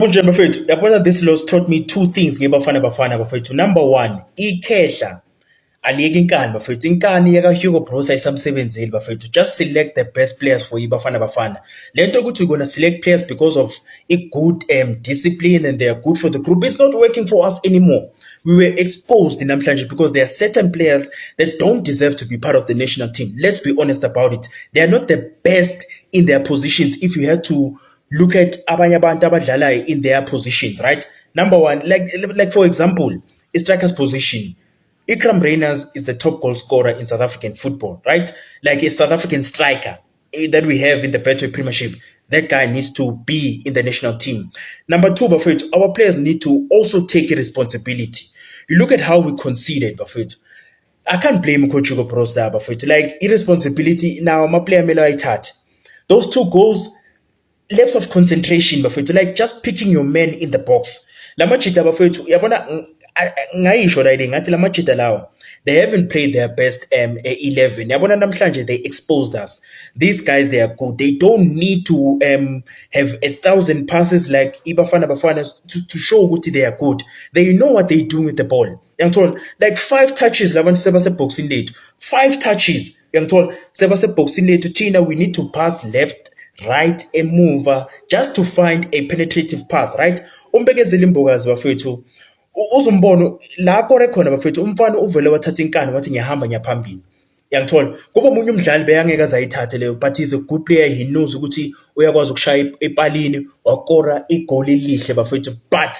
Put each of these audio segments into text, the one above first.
Kunje bafethu, yabona this loss taught me two things ngeBafana bafethu. Number one, ikhehla aliyeki inkani bafethu. Inkani yaka-Hugo Broos ayisamsebenzeli bafethu. Just select the best players for iBafana. Lento ukuthi we're gonna select players because of a good discipline and they are good for the group. It's not working for us anymore. We were exposed in namhlanje because there are certain players that don't deserve to be part of the national team. Let's be honest about it. They are not the best in their positions if you had to look at abanye abantu abadlalayo in their positions, right? Number one, like for example, a striker's position. Ikram Reyners is the top goal scorer in South African football, right? Like a South African striker that we have in the Betway Premiership. That guy needs to be in the national team. Number two, Bafet, our players need to also take a responsibility. You look at how we conceded, Bafet. I can't blame Coach Hugo Broos there, Bafet. Like irresponsibility. Now, my player Melo Aitat. Those two goals, lapse of concentration bafethu, like just picking your man in the box. Lamajita bafethu yabona ngayisho right ngathi lamajita lawa they haven't played their best 11. Yabona namhlanje they exposed us. These guys, they are good. They don't need to have 1,000 passes like iBafana to show ukuthi they are good. They know what they're doing with the ball. Like 5 touches labantu sebase boxing lethu. 5 touches. Sebase boxing lethu Tina, we need to pass left, right, a mover just to find a penetrative pass, right? Umbekezela imbokazi bafethu uzumbono la kore khona bafethu umfana uvele wathatha inkani wathi ngiyahamba ngiyaphambili. Yangithola kuba umunye umdlali beyangeke azayithathe leyo, but he's a good player. He knows ukuthi uyakwazi ukushaya epalini wakora igoli elihle bafethu, but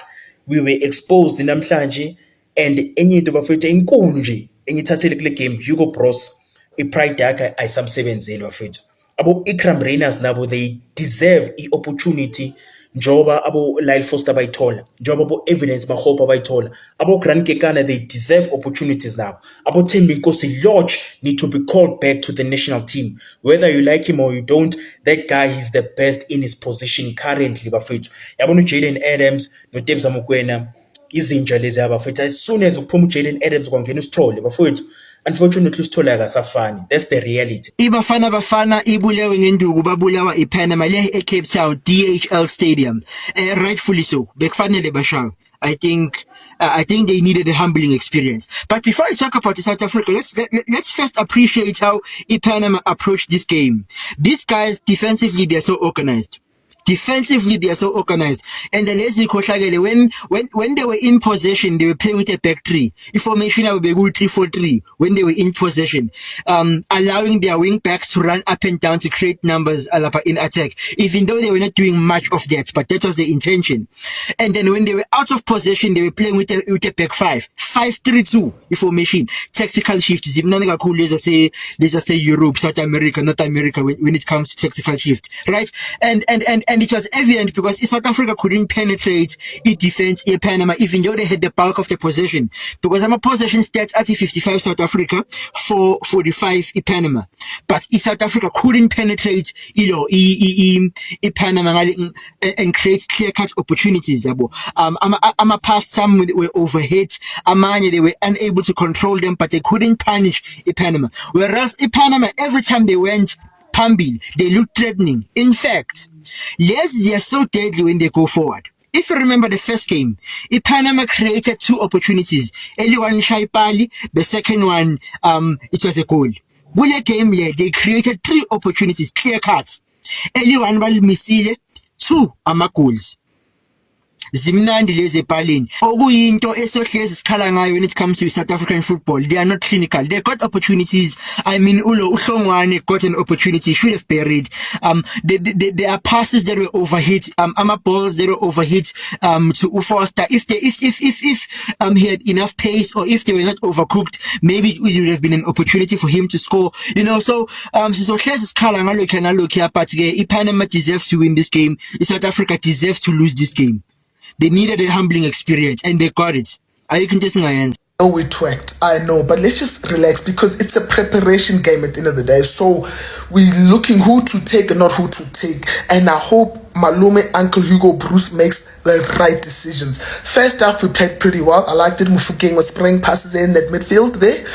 we were exposed namhlanje. And enye into bafethu enkulu nje engithathele kule game, Hugo Broos ipride yakhe ayisamsebenzeli bafethu. Abo Ikram Reyners nabo they deserve the opportunity njoba abo Lyle Foster bayithola, njoba abo Evidence Mahopa bayithola, abo Grant Kekana, they deserve opportunities now. Abo Thembi Nkosi Lodge need to be called back to the national team. Whether you like him or you don't, that guy is the best in his position currently bafethu. Yabona Jayden Adams noTebza Mokoena izinja lezi abafethu, as soon as uphuma uJayden Adams kwangena uSithole bafethu, unfortunately uSithole akasafani. That's the reality. Bafana ibulewe ngenduku babulawa iPanama le eCape Town DHL Stadium. Rightfully so. Bekufanele bashawe. I think they needed a humbling experience. But before I talk about South Africa, let's first appreciate how Panama approached this game. These guys defensively, they're so organized. Defensively, they are so organized. And the lazy when they were in possession, they were playing with a back three. Information would be good 3-4-3 when they were in possession, allowing their wing backs to run up and down to create numbers in attack, even though they were not doing much of that, but that was the intention. And then when they were out of possession, they were playing with a back 5-3-2 information, tactical shift. Let's say Europe, South America, North America when it comes to tactical shift, right? And it was evident because South Africa couldn't penetrate its defense in Panama, even though they had the bulk of the possession. Because I'm a possession stats at 55 South Africa, 45 in Panama. But South Africa couldn't penetrate, Panama and create clear-cut opportunities. I'm a pass, some were overhit. Amanya, they were unable to control them, but they couldn't punish Panama. Whereas Panama, every time they went Pambil, they look threatening. In fact, they are so deadly when they go forward. If you remember the first game, Panama created 2 opportunities. Early one, Shaipali, the second one, it was a goal. Bule game, they created 3 opportunities, clear cuts. Early one, Misile, 2 goals. Zimnandi lezi epalini okuyinto esohlezi sikhala ngayo when it comes to South African football. They are not clinical. They got opportunities. I mean, uhlongwane got an opportunity, should have buried. There are passes that were overhit, balls that were overhit to Ufoster. If he had enough pace, or if they were not overcooked, maybe it would have been an opportunity for him to score, so hlezi sikhala ngalo kana look here, but Panama deserves to win this game. South Africa deserves to lose this game. They needed a humbling experience, and they got it. Are you contesting my hands? Oh, we twacked. I know, but let's just relax because it's a preparation game at the end of the day. So we're looking who to take and not who to take. And I hope Malume Uncle Hugo Bruce makes the right decisions. First half we played pretty well. I liked it. Mufokeng was spraying passes in that midfield there.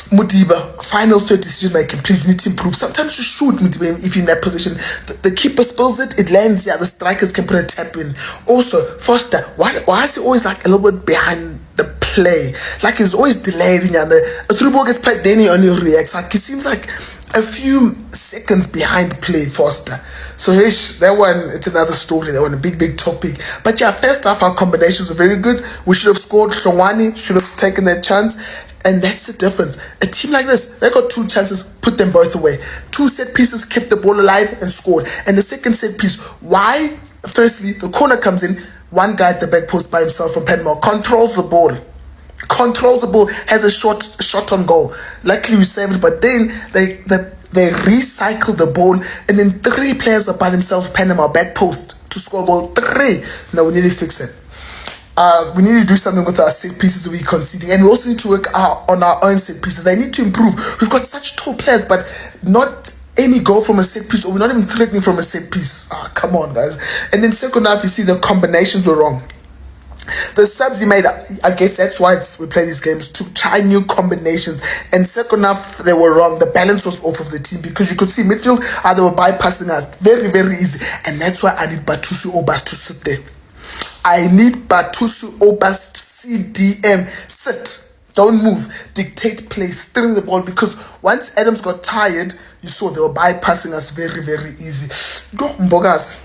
Mudiba, final third decision making. Please need to improve. Sometimes you shoot Mudiba if you're in that position. The keeper spills it lands. Yeah, the strikers can put a tap in. Also, Foster, why is he always like a little bit behind the play? Like he's always delayed. A through ball gets played, then he only reacts. Like he seems like a few seconds behind play, Foster. So that one, it's another story. That one, a big topic. But yeah, first half our combinations were very good. We should have scored. Shongwani should have taken that chance. And that's the difference. A team like this, they got 2 chances, put them both away. 2 set pieces, kept the ball alive and scored. And the second set piece, why? Firstly, the corner comes in, one guy at the back post by himself from Penmore, controls the ball, has a shot on goal. Luckily we saved it, but then they recycle the ball, and then 3 players are by themselves, Panama back post to score a goal. 3. Now we need to fix it. We need to do something with our set pieces we're conceding, and we also need to work on our own set pieces. They need to improve. We've got such tall players, but not any goal from a set piece, or we're not even threatening from a set piece. Come on, guys. And then second half, you see the combinations were wrong. The subs he made, I guess that's why we play these games, to try new combinations. And second half, they were wrong. The balance was off of the team, because you could see midfield, they were bypassing us. Very, very easy. And that's why I need Batusu Obas to sit there. I need Batusu Obas CDM. Sit. Don't move. Dictate play. Steering the ball. Because once Adams got tired, you saw they were bypassing us very, very easy. Go, Mbogazi.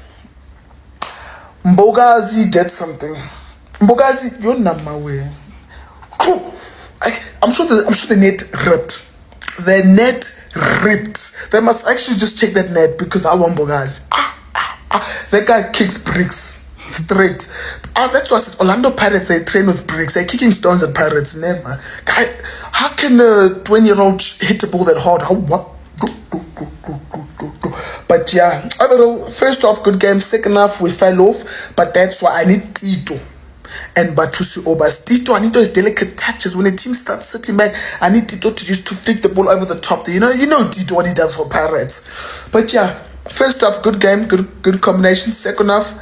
Mbogazi did something. Mbogazi, you're not my way. I'm sure the net ripped. The net ripped. They must actually just check that net, because I want Mbogazi. That guy kicks bricks. Straight. That's why I said Orlando Pirates, they train with bricks. They're kicking stones at Pirates. Never. How can a 20-year-old hit a ball that hard? What? But yeah, overall, first half good game. Second half we fell off. But that's why I need Tito and Batusu Obas. Tito, I need those delicate touches. When a team starts sitting back, I need Tito to just to flick the ball over the top. You know Tito, what he does for Pirates. But yeah, first half good game, good combination. Second half,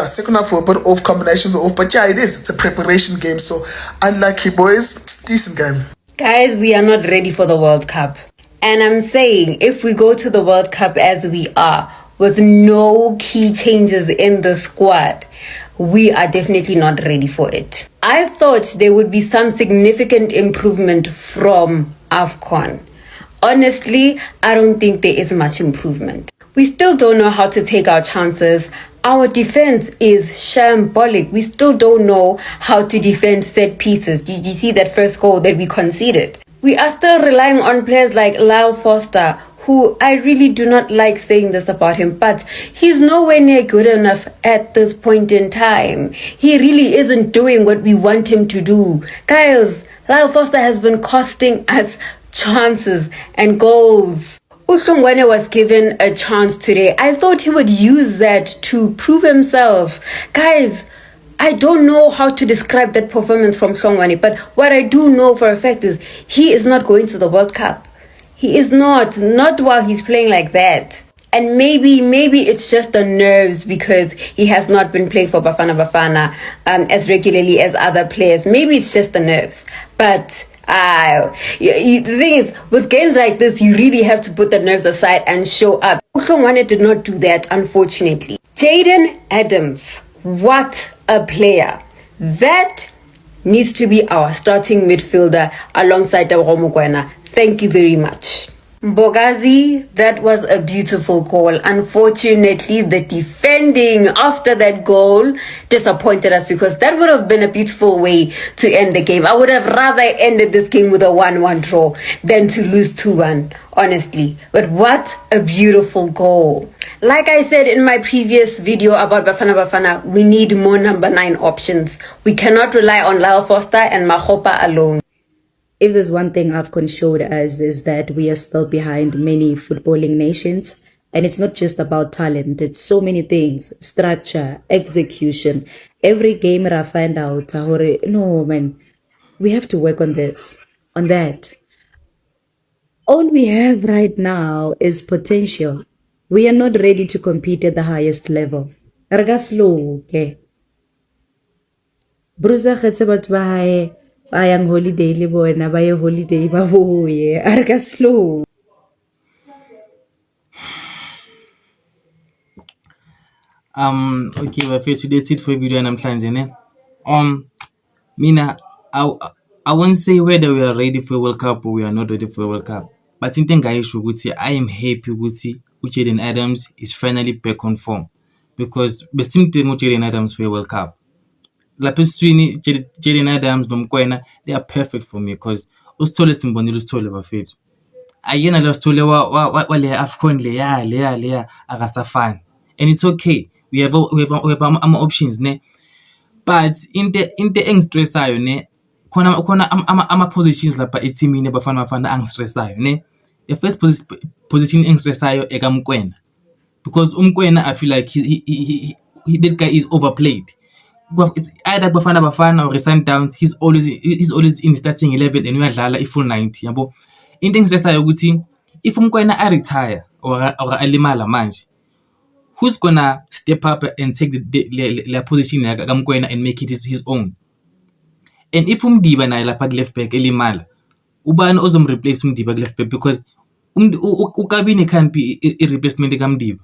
second half we're a bit off, combinations are off, but yeah, it's a preparation game, so unlucky boys, decent game. Guys, we are not ready for the World Cup. And I'm saying, if we go to the World Cup as we are, with no key changes in the squad, we are definitely not ready for it. I thought there would be some significant improvement from AFCON. Honestly, I don't think there is much improvement. We still don't know how to take our chances. Our defense is shambolic. We still don't know how to defend set pieces. Did you see that first goal that we conceded? We are still relying on players like Lyle Foster, who I really do not like saying this about him, but he's nowhere near good enough at this point in time. He really isn't doing what we want him to do. Guys, Lyle Foster has been costing us chances and goals. Ushongwane was given a chance today. I thought he would use that to prove himself. Guys, I don't know how to describe that performance from Shongwane, but what I do know for a fact is he is not going to the World Cup. He is not while he's playing like that. And maybe it's just the nerves, because he has not been playing for Bafana as regularly as other players. Maybe it's just the nerves. But the thing is, with games like this, you really have to put the nerves aside and show up. Uhlongwane did not do that, unfortunately. Jaden Adams, what a player. That needs to be our starting midfielder alongside Tebogo Mokoena. Thank you very much. Mbogazi, that was a beautiful goal. Unfortunately, the defending after that goal disappointed us, because that would have been a beautiful way to end the game. I would have rather ended this game with a 1-1 draw than to lose 2-1, honestly. But what a beautiful goal. Like I said in my previous video about Bafana, we need more number 9 options. We cannot rely on Lyle Foster and Makgopa alone. If there's one thing AFCON showed us, is that we are still behind many footballing nations. And it's not just about talent. It's so many things. Structure, execution. Every game I find out, no man, we have to work on this, on that. All we have right now is potential. We are not ready to compete at the highest level. Re ka slow ke. Bruce a kgetse batho ba hae ba yang holiday le bona ba ye holiday ba boye. A re ka slow. Okay, bafethu, that's it for video namhlanje ne. Mina, I won't say whether we are ready for a World Cup or we are not ready for a World Cup. But into engayisho ukuthi I am happy ukuthi uJaden Adams is finally back on form, because besimdinga uJaden Adams for a World Cup. Lapha esiswini Jaden Adams noMkwena, they are perfect for me because uSithole simbonile uSithole bafethu. Ayena lo Sithole wale AFCON leya akasafani. And it's okay. We have options ne. But into engistressayo ne, khona ama positions lapha eteamini abafana angistressayo ne. The first position engistressayo ekaMkwena, because uMkwena I feel like he that guy is overplayed. It's either Bafana or Sundowns, he's always in the starting 11 and uyadlala i-full 90 yabo. Into engistressayo ukuthi if uMkwena retire or alimala manje, who's gonna step up and take the position kaMkwena and make it his own? And if uMdiba naye lapha left back elimala, ubani ozomreplace uMdiba left back? Because uKabini can't be a replacement kaMdiba.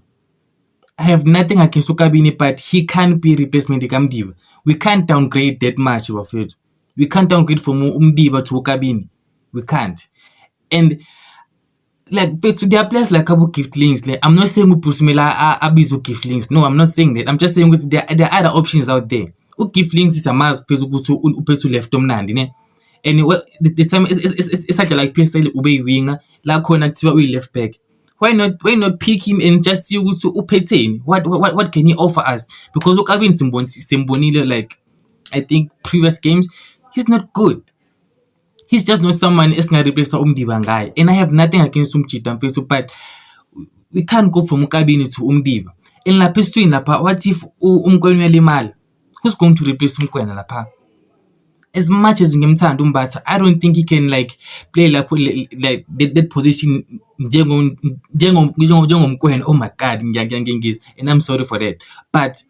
I have nothing against uKabini, but he can't be replacement kaMdiba. We can't downgrade that much, bafethu. We can't downgrade from uMdiba to uKabini. We can't. And like, but there are players like Abu Giftlings. Like, I'm not saying Upusmela Abizu Giftlings. No, I'm not saying that. I'm just saying there are other options out there. Giftlings is a mass pesu left omnandi ne. And the time is such like PSL ube winger la khona kuthiwa uyi left back. Why not pick him and just see ukuthi uphetheni? What can he offer us? Because uKabini simbonile, like, I think previous games, he's not good. He's just not someone else can replace uMdiba ngaye. And I have nothing against uMjita mfethu, but we can't go from uKabini to uMdiba. And lapha esitwini lapha, what if uMkwena uyalimala? Who's going to replace uMkwena lapha? As much as ngemthanda uMbatha, I don't think he can like play like that position njengomkwena. Oh my god, and I'm sorry for that. But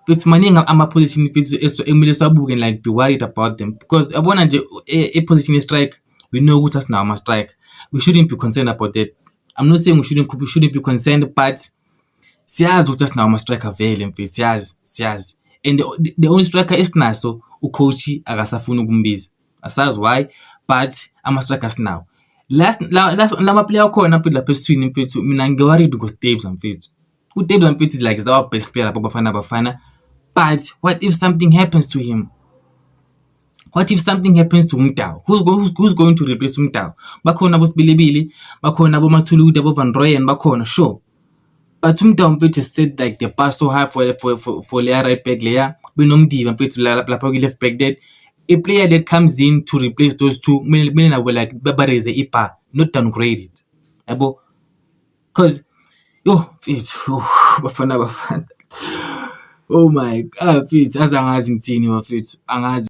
it's maningi ama-position ekumele siwabuke and like be worried about them, because yabona nje a-position strike, we know ukuthi asinawo ama-strike. We shouldn't be concerned about that. I'm not saying we shouldn't be concerned, but siyazi ukuthi asinawo ama-striker vele mfethu, siyazi. And the only striker esinaso ucoach akasafuni ukumbiza. Asazi why, but ama-striker asinawo. Lama player akhona mfethu lapha esiswini mfethu, mina ngiworried ngoStabes mfethu. uDabes mfethu is like is our best player lapha Bafana. But what if something happens to him? What if something happens to Umtao? Who's going to replace Umtao? Bakhona boSibilibili, bakhona boMathulude, boVan Rooyen, bakhona, sure. But Umtao mfethu said like the pass so high for Leia right back Leia. Benomdiba mfethu lapha left back that a player that comes in to replace those two, mina were like raise the ipa, not downgrade it. Yabo, cause mfethu Bafana. Oh my god, mfethu, angazi ngithini bafethu, angazi.